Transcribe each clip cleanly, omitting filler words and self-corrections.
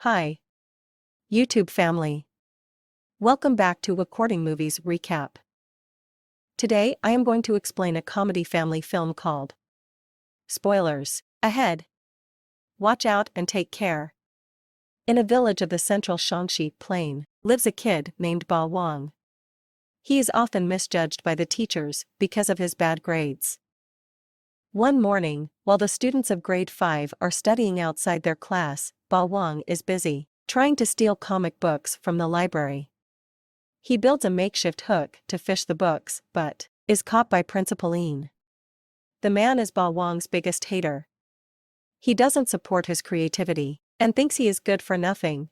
Hi, YouTube family. Welcome back to Recording Movies Recap. Today I am going to explain a comedy family film called Spoilers Ahead. Watch out and take care. In a village of the central Shaanxi Plain lives a kid named Ba Wang. He is often misjudged by the teachers because of his bad grades. One morning, while the students of grade 5 are studying outside their class, Ba Wang is busy trying to steal comic books from the library. He builds a makeshift hook to fish the books, but is caught by Principal Yin. The man is Ba Wang's biggest hater. He doesn't support his creativity and thinks he is good for nothing.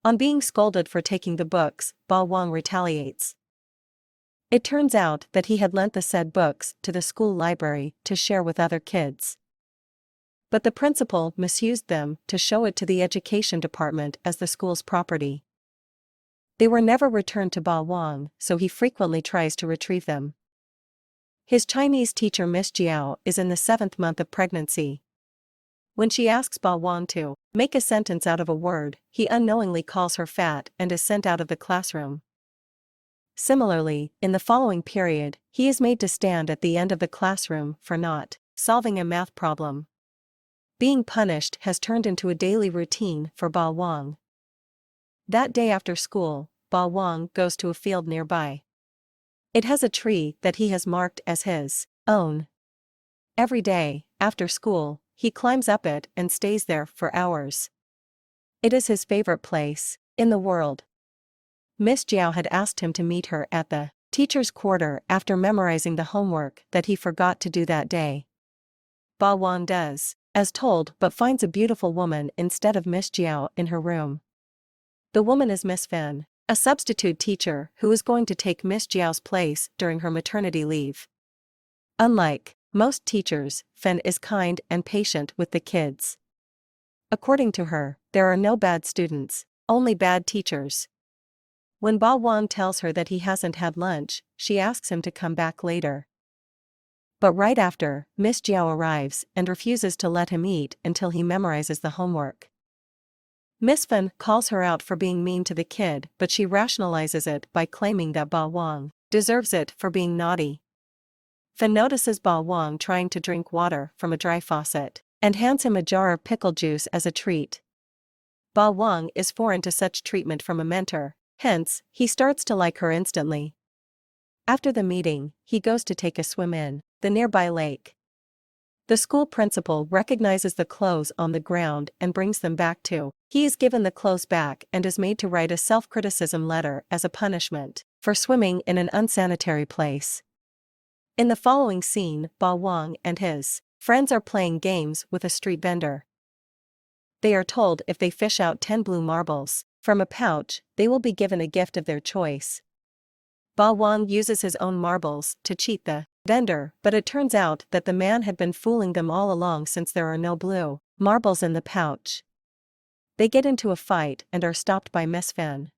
On being scolded for taking the books, Ba Wang retaliates. It turns out that he had lent the said books to the school library to share with other kids. But the principal misused them to show it to the education department as the school's property. They were never returned to Ba Wang, so he frequently tries to retrieve them. His Chinese teacher Miss Jiao is in the 7th month of pregnancy. When she asks Ba Wang to make a sentence out of a word, he unknowingly calls her fat and is sent out of the classroom. Similarly, in the following period, he is made to stand at the end of the classroom for not solving a math problem. Being punished has turned into a daily routine for Ba Wang. That day after school, Ba Wang goes to a field nearby. It has a tree that he has marked as his own. Every day, after school, he climbs up it and stays there for hours. It is his favorite place in the world. Miss Jiao had asked him to meet her at the teacher's quarter after memorizing the homework that he forgot to do that day. Ba Wang does as told but finds a beautiful woman instead of Miss Jiao in her room. The woman is Miss Fen, a substitute teacher who is going to take Miss Jiao's place during her maternity leave. Unlike most teachers, Fen is kind and patient with the kids. According to her, there are no bad students, only bad teachers. When Ba Wang tells her that he hasn't had lunch, she asks him to come back later. But right after, Miss Jiao arrives and refuses to let him eat until he memorizes the homework. Miss Fen calls her out for being mean to the kid, but she rationalizes it by claiming that Ba Wang deserves it for being naughty. Fen notices Ba Wang trying to drink water from a dry faucet and hands him a jar of pickle juice as a treat. Ba Wang is foreign to such treatment from a mentor, hence, he starts to like her instantly. After the meeting, he goes to take a swim in the nearby lake. The school principal recognizes the clothes on the ground and brings them back too. He is given the clothes back and is made to write a self-criticism letter as a punishment for swimming in an unsanitary place. In the following scene, Ba Wang and his friends are playing games with a street vendor. They are told if they fish out 10 blue marbles from a pouch, they will be given a gift of their choice. Ba Wang uses his own marbles to cheat the vendor, but it turns out that the man had been fooling them all along since there are no blue marbles in the pouch. They get into a fight and are stopped by Miss Fen.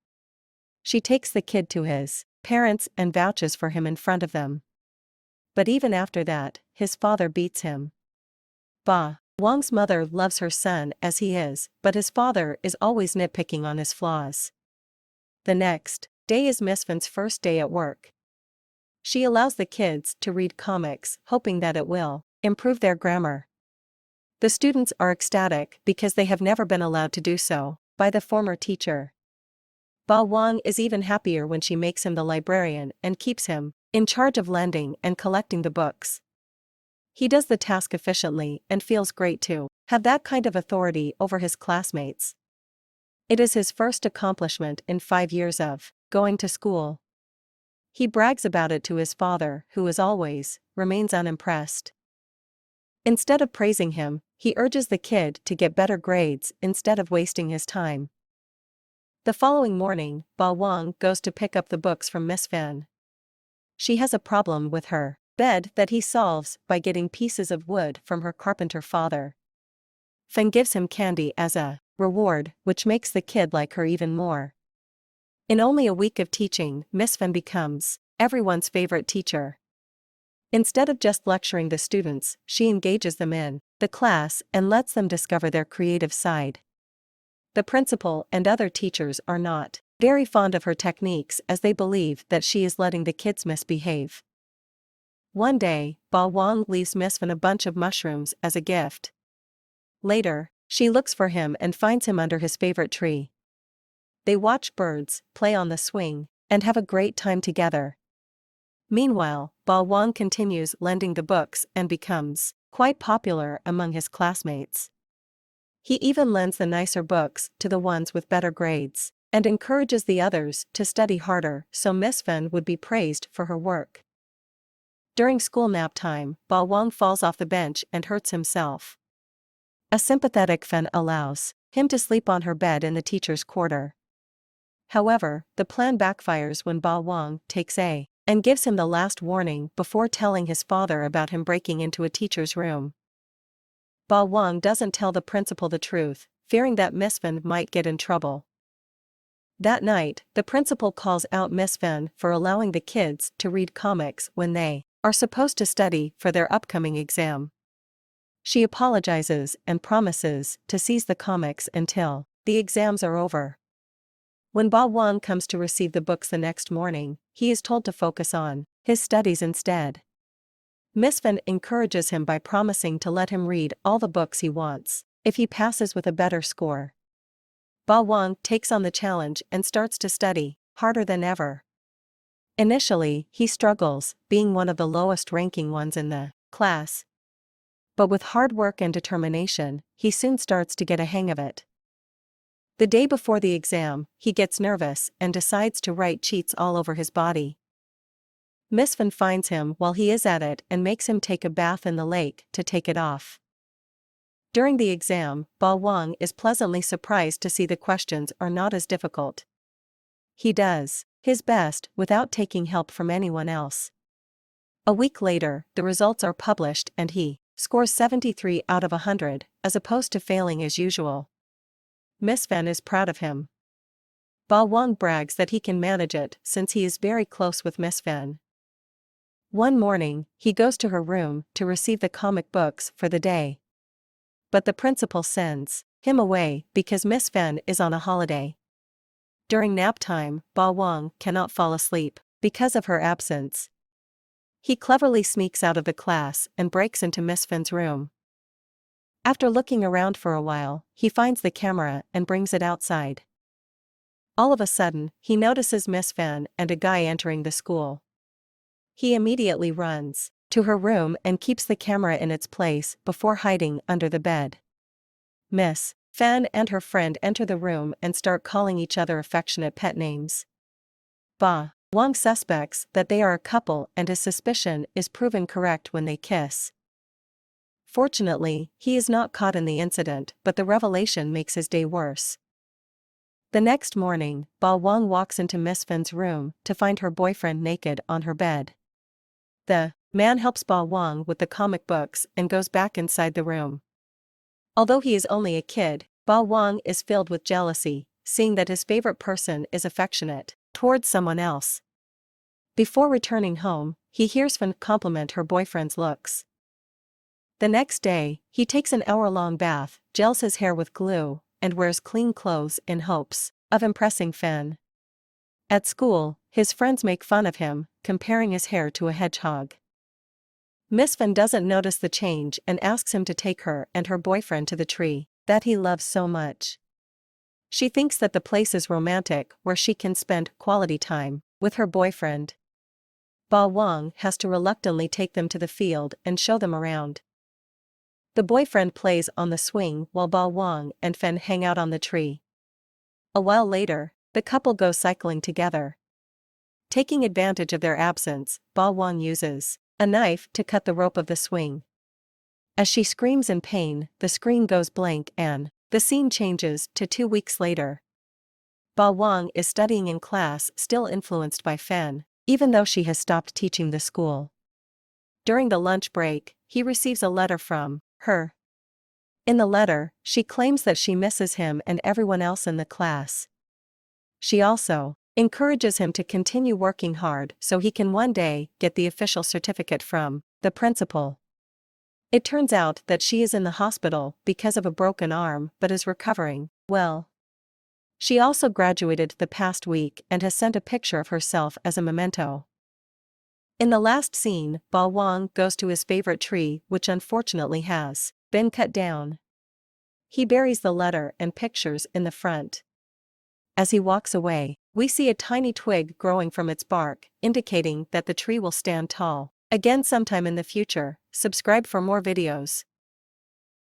She takes the kid to his parents and vouches for him in front of them. But even after that, his father beats him. Ba Wang's mother loves her son as he is, but his father is always nitpicking on his flaws. The next day is Miss Fen's first day at work. She allows the kids to read comics, hoping that it will improve their grammar. The students are ecstatic because they have never been allowed to do so by the former teacher. Ba Wang is even happier when she makes him the librarian and keeps him in charge of lending and collecting the books. He does the task efficiently and feels great to have that kind of authority over his classmates. It is his first accomplishment in 5 years of going to school. He brags about it to his father, who as always remains unimpressed. Instead of praising him, he urges the kid to get better grades instead of wasting his time. The following morning, Ba Wang goes to pick up the books from Miss Fen. She has a problem with her bed that he solves by getting pieces of wood from her carpenter father. Fen gives him candy as a reward, which makes the kid like her even more. In only a week of teaching, Miss Fen becomes everyone's favorite teacher. Instead of just lecturing the students, she engages them in the class and lets them discover their creative side. The principal and other teachers are not very fond of her techniques as they believe that she is letting the kids misbehave. One day, Ba Wang leaves Miss Fan a bunch of mushrooms as a gift. Later, she looks for him and finds him under his favorite tree. They watch birds, play on the swing, and have a great time together. Meanwhile, Ba Wang continues lending the books and becomes quite popular among his classmates. He even lends the nicer books to the ones with better grades, and encourages the others to study harder so Miss Fan would be praised for her work. During school nap time, Ba Wang falls off the bench and hurts himself. A sympathetic Fan allows him to sleep on her bed in the teacher's quarter. However, the plan backfires when Ba Wang takes A and gives him the last warning before telling his father about him breaking into a teacher's room. Ba Wang doesn't tell the principal the truth, fearing that Miss Fan might get in trouble. That night, the principal calls out Miss Fan for allowing the kids to read comics when they are supposed to study for their upcoming exam. She apologizes and promises to seize the comics until the exams are over. When Ba Wang comes to receive the books the next morning, he is told to focus on his studies instead. Miss Fan encourages him by promising to let him read all the books he wants if he passes with a better score. Ba Wang takes on the challenge and starts to study harder than ever. Initially, he struggles, being one of the lowest-ranking ones in the class. But with hard work and determination, he soon starts to get a hang of it. The day before the exam, he gets nervous and decides to write cheats all over his body. Miss Fan finds him while he is at it and makes him take a bath in the lake to take it off. During the exam, Ba Wang is pleasantly surprised to see the questions are not as difficult. He does his best without taking help from anyone else. A week later, the results are published and he scores 73 out of 100, as opposed to failing as usual. Miss Fan is proud of him. Ba Wang brags that he can manage it since he is very close with Miss Fan. One morning, he goes to her room to receive the comic books for the day. But the principal sends him away because Miss Fan is on a holiday. During nap time, Ba Wang cannot fall asleep because of her absence. He cleverly sneaks out of the class and breaks into Miss Fan's room. After looking around for a while, he finds the camera and brings it outside. All of a sudden, he notices Miss Fan and a guy entering the school. He immediately runs to her room and keeps the camera in its place before hiding under the bed. Miss Fan and her friend enter the room and start calling each other affectionate pet names. Ba Wang suspects that they are a couple and his suspicion is proven correct when they kiss. Fortunately, he is not caught in the incident, but the revelation makes his day worse. The next morning, Ba Wang walks into Miss Fan's room to find her boyfriend naked on her bed. The man helps Ba Wang with the comic books and goes back inside the room. Although he is only a kid, Ba Wang is filled with jealousy, seeing that his favorite person is affectionate towards someone else. Before returning home, he hears Fan compliment her boyfriend's looks. The next day, he takes an hour-long bath, gels his hair with glue, and wears clean clothes in hopes of impressing Fan. At school, his friends make fun of him, comparing his hair to a hedgehog. Miss Fan doesn't notice the change and asks him to take her and her boyfriend to the tree that he loves so much. She thinks that the place is romantic where she can spend quality time with her boyfriend. Ba Wang has to reluctantly take them to the field and show them around. The boyfriend plays on the swing while Ba Wang and Fan hang out on the tree. A while later, the couple goes cycling together. Taking advantage of their absence, Ba Wang uses a knife to cut the rope of the swing. As she screams in pain, the screen goes blank and the scene changes to 2 weeks later. Ba Wang is studying in class, still influenced by Fan, even though she has stopped teaching the school. During the lunch break, he receives a letter from her. In the letter, she claims that she misses him and everyone else in the class. She also encourages him to continue working hard so he can one day get the official certificate from the principal. It turns out that she is in the hospital because of a broken arm but is recovering well. She also graduated the past week and has sent a picture of herself as a memento. In the last scene, Ba Wang goes to his favorite tree, which unfortunately has been cut down. He buries the letter and pictures in the front. As he walks away, we see a tiny twig growing from its bark, indicating that the tree will stand tall again sometime in the future. Subscribe for more videos.